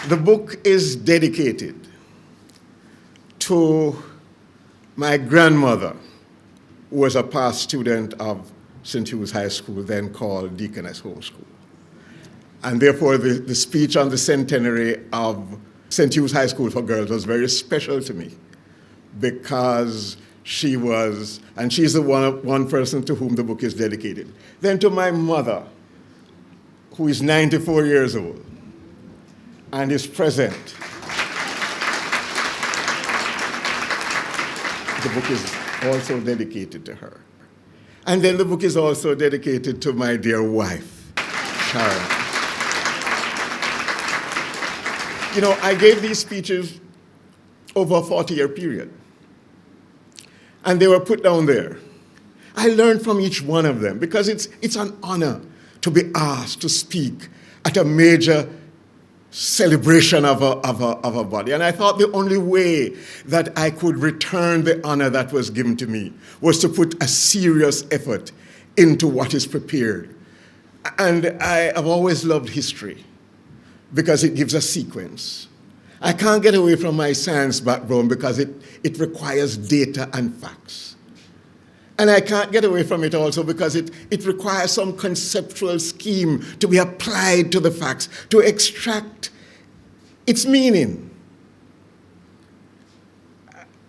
The book is dedicated to my grandmother, who was a past student of St. Hugh's High School, then called Deaconess Home School. And therefore, the speech on the centenary of St. Hugh's High School for Girls was very special to me, because she was, and she's the one person to whom the book is dedicated. Then to my mother, who is 94 years old and is present. The book is also dedicated to her. And then the book is also dedicated to my dear wife, Sharon. You know, I gave these speeches over a 40-year period, and they were put down there. I learned from each one of them, because it's an honor to be asked to speak at a major celebration of a body. And I thought the only way that I could return the honor that was given to me was to put a serious effort into what is prepared. And I have always loved history, because it gives a sequence. I can't get away from my science background, because it requires data and facts. And I can't get away from it also because it requires some conceptual scheme to be applied to the facts, to extract its meaning.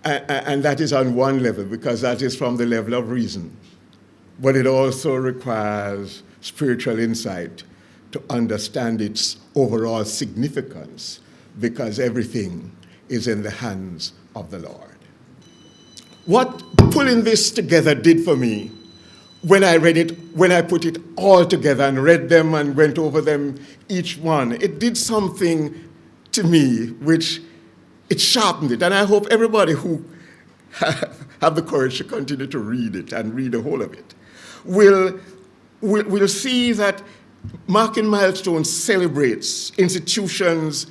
And that is on one level, because that is from the level of reason. But it also requires spiritual insight to understand its overall significance, because everything is in the hands of the Lord. What pulling this together did for me, when I read it, when I put it all together and read them and went over them, each one, it did something to me which it sharpened it. And I hope everybody who have the courage to continue to read it and read the whole of it will see that Marking Milestones celebrates institutions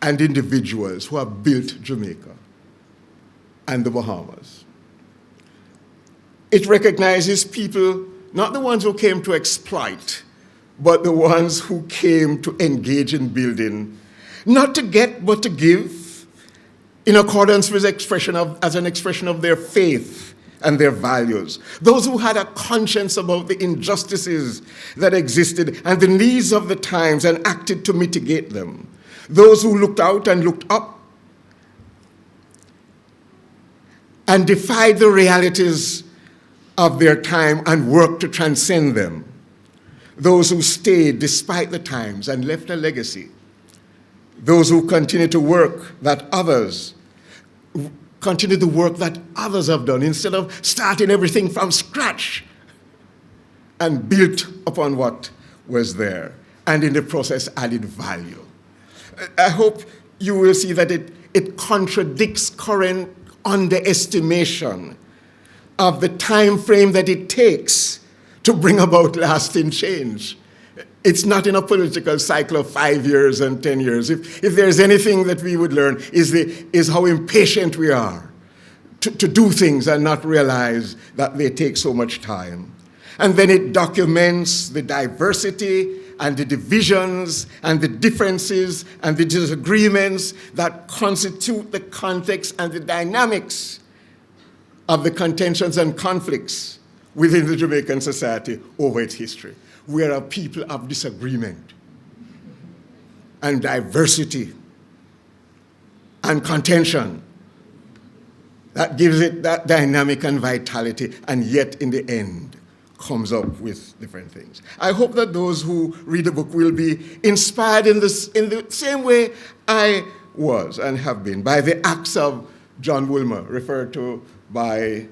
and individuals who have built Jamaica and the Bahamas. It recognizes people, not the ones who came to exploit, but the ones who came to engage in building, not to get, but to give, in accordance with as an expression of their faith and their values. Those who had a conscience about the injustices that existed and the needs of the times and acted to mitigate them. Those who looked out and looked up and defied the realities of their time and worked to transcend them. Those who stayed despite the times and left a legacy. Those who continue the work that others have done, instead of starting everything from scratch, and built upon what was there, and in the process added value. I hope you will see that it contradicts current underestimation of the time frame that it takes to bring about lasting change. It's not in a political cycle of 5 years and 10 years. If there's anything that we would learn is how impatient we are to do things and not realize that they take so much time. And then it documents the diversity and the divisions and the differences and the disagreements that constitute the context and the dynamics of the contentions and conflicts within the Jamaican society over its history. We are a people of disagreement and diversity and contention that gives it that dynamic and vitality, and yet in the end comes up with different things. I hope that those who read the book will be inspired in the same way I was and have been, by the acts of John Woolmer, referred to by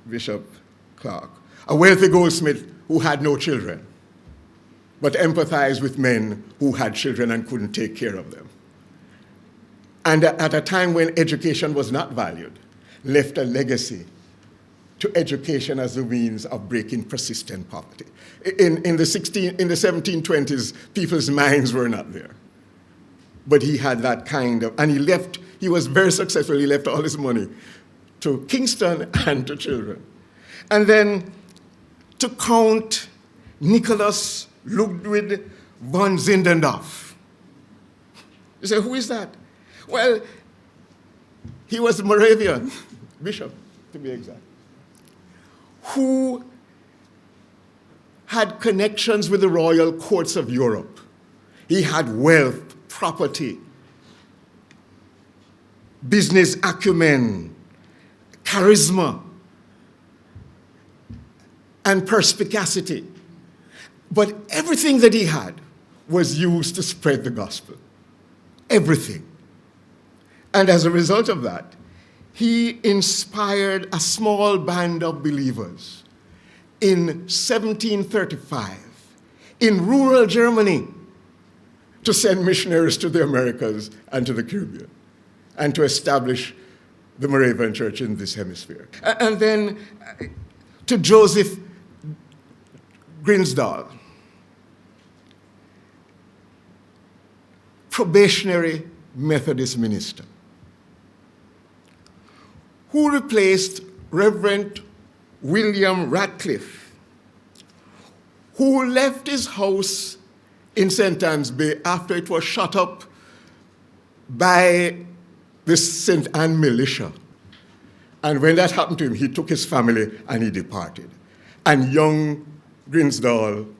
Bishop Clark, a wealthy goldsmith who had no children, but empathized with men who had children and couldn't take care of them. And at a time when education was not valued, left a legacy to education as a means of breaking persistent poverty. In the 1720s, people's minds were not there. But he had that kind of, and he was very successful. He left all his money to Kingston and to children. And then to Count Nicholas Ludwig von Zindendorf, You say, who is that? Well, he was a Moravian bishop, to be exact, who had connections with the royal courts of Europe. He had wealth, property, business acumen, charisma, and perspicacity. But everything that he had was used to spread the gospel. Everything. And as a result of that, he inspired a small band of believers in 1735 in rural Germany to send missionaries to the Americas and to the Caribbean and to establish the Moravian Church in this hemisphere. And then to Joseph Grinsdahl, probationary Methodist minister, who replaced Reverend William Radcliffe, who left his house in St. Anne's Bay after it was shot up by the St. Anne militia. And when that happened to him, he took his family and he departed. And young Grinsdahl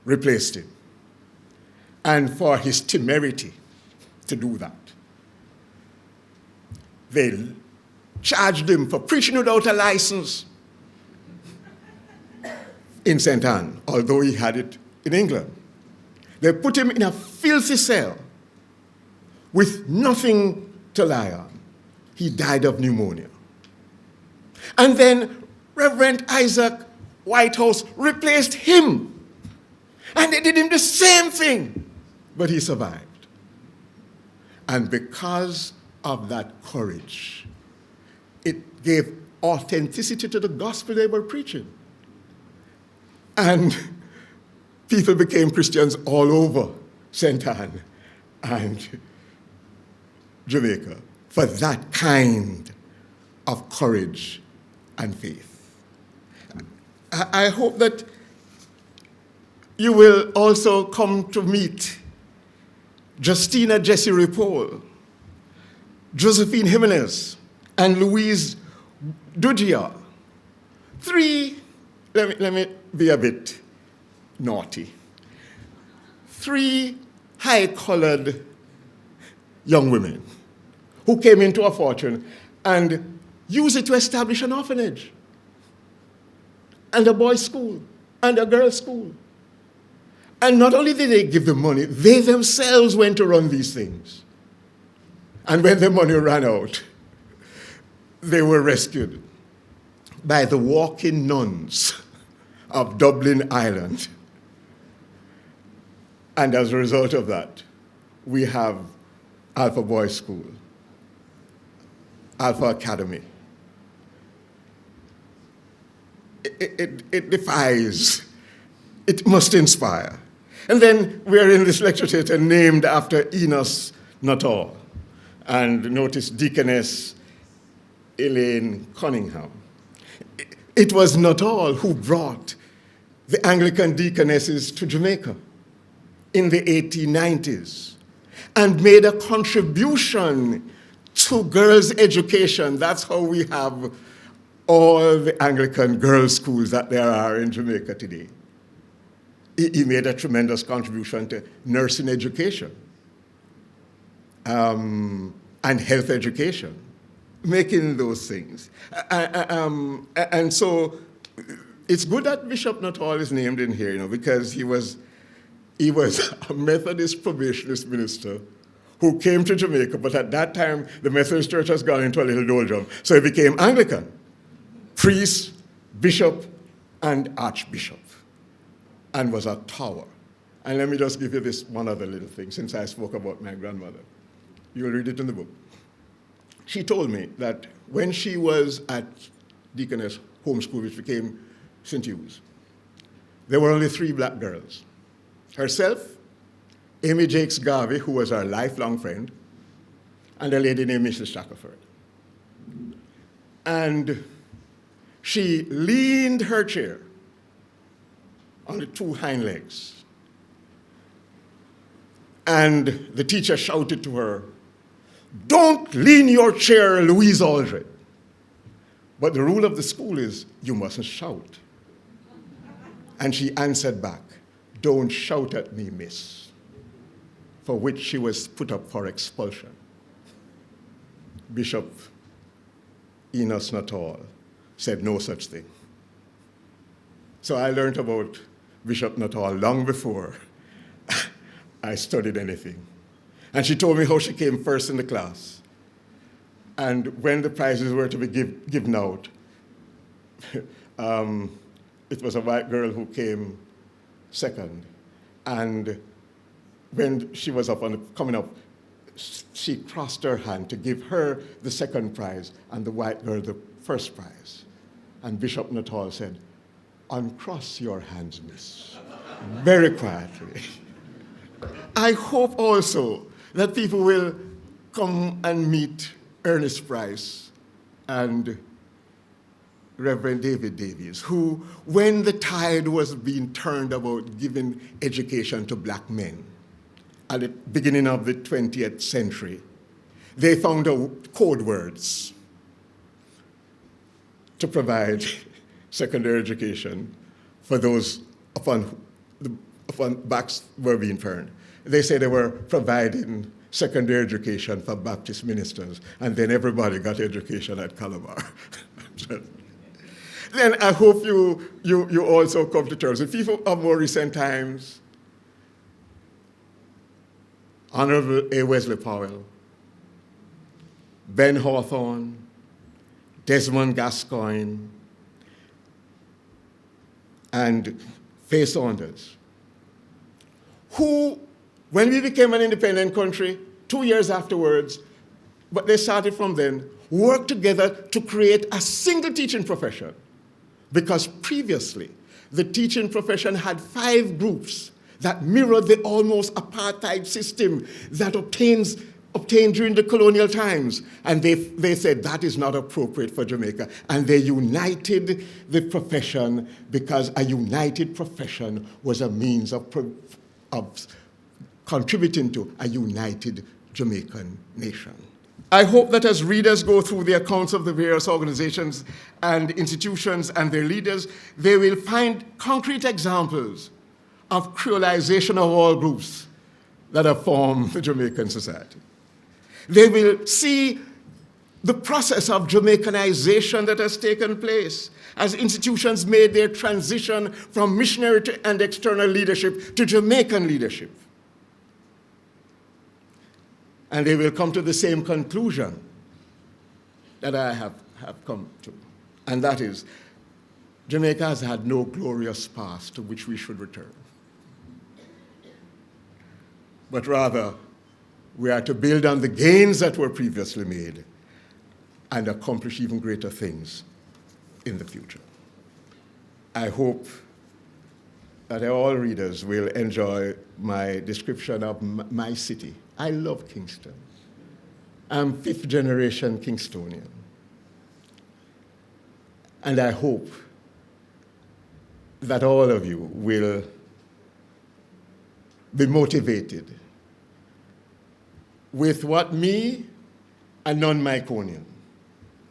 replaced him. And for his temerity to do that, they charged him for preaching without a license in St. Anne, although he had it in England. They put him in a filthy cell with nothing to lie on. He died of pneumonia. And then Reverend Isaac Whitehouse replaced him. And they did him the same thing, but he survived. And because of that courage, it gave authenticity to the gospel they were preaching. And people became Christians all over St. Anne and Jamaica for that kind of courage and faith. I hope that you will also come to meet Justina Jessie Ripoll, Josephine Jimenez, and Louise Dudia. Let me be a bit naughty. 3 high-colored young women who came into a fortune and used it to establish an orphanage and a boys' school and a girls' school. And not only did they give them money, they themselves went to run these things. And when the money ran out, they were rescued by the walking nuns of Dublin, Ireland. And as a result of that, we have Alpha Boys School, Alpha Academy. It defies, it must inspire. And then we're in this lecture theater named after Enos Nuttall. And notice Deaconess Elaine Cunningham. It was Nuttall who brought the Anglican deaconesses to Jamaica in the 1890s and made a contribution to girls' education. That's how we have all the Anglican girls' schools that there are in Jamaica today. He made a tremendous contribution to nursing education and health education, making those things. And so it's good that Bishop Nuttall is named in here, because he was a Methodist probationist minister who came to Jamaica, but at that time, the Methodist Church has gone into a little doldrum. So he became Anglican, priest, bishop, and archbishop, and was a tower. And let me just give you this one other little thing, since I spoke about my grandmother. You'll read it in the book. She told me that when she was at Deaconess Homeschool, which became St. Hugh's, there were only 3 black girls. Herself, Amy Jakes Garvey, who was her lifelong friend, and a lady named Mrs. Shackelford. And she leaned her chair on the 2 hind legs And the teacher shouted to her, "Don't lean your chair, Louise Aldred." But the rule of the school is you mustn't shout. And she answered back, "Don't shout at me, miss," for which she was put up for expulsion. Bishop Enos Nuttall said no such thing. So I learned about Bishop Nuttall long before I studied anything. And she told me how she came first in the class. And when the prizes were to be given out, it was a white girl who came second. And when she was coming up, she crossed her hand to give her the second prize and the white girl the first prize. And Bishop Nuttall said, "Uncross your hands, miss," very quietly. I hope also that people will come and meet Ernest Price and Reverend David Davies, who, when the tide was being turned about giving education to black men at the beginning of the 20th century, they found out code words to provide secondary education for those upon backs were being turned. They said they were providing secondary education for Baptist ministers, and then everybody got education at Calabar. Then I hope you also come to terms with people of more recent times. Honorable A. Wesley Powell, Ben Hawthorne, Desmond Gascoigne, and Faye Saunders, who, when we became an independent country, 2 years afterwards, but they started from then, worked together to create a single teaching profession. Because previously, the teaching profession had 5 groups that mirrored the almost apartheid system that obtained during the colonial times. And they said that is not appropriate for Jamaica. And they united the profession because a united profession was a means of contributing to a united Jamaican nation. I hope that as readers go through the accounts of the various organizations and institutions and their leaders, they will find concrete examples of creolization of all groups that have formed the Jamaican society. They will see the process of Jamaicanization that has taken place as institutions made their transition from missionary and external leadership to Jamaican leadership. And they will come to the same conclusion that I have come to, and that is, Jamaica has had no glorious past to which we should return. But rather, we are to build on the gains that were previously made and accomplish even greater things in the future. I hope that all readers will enjoy my description of my city. I love Kingston. I'm 5th generation Kingstonian. And I hope that all of you will be motivated with what me, a non-Myconian,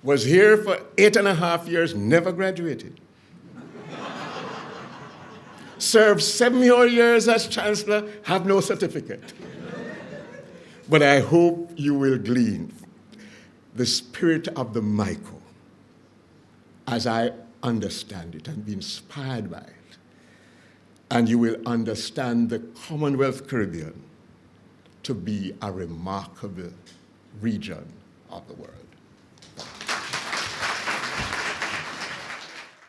was here for 8.5 years, never graduated. Served 7 more years as chancellor, have no certificate. But I hope you will glean the spirit of the Myco as I understand it and be inspired by it. And you will understand the Commonwealth Caribbean to be a remarkable region of the world.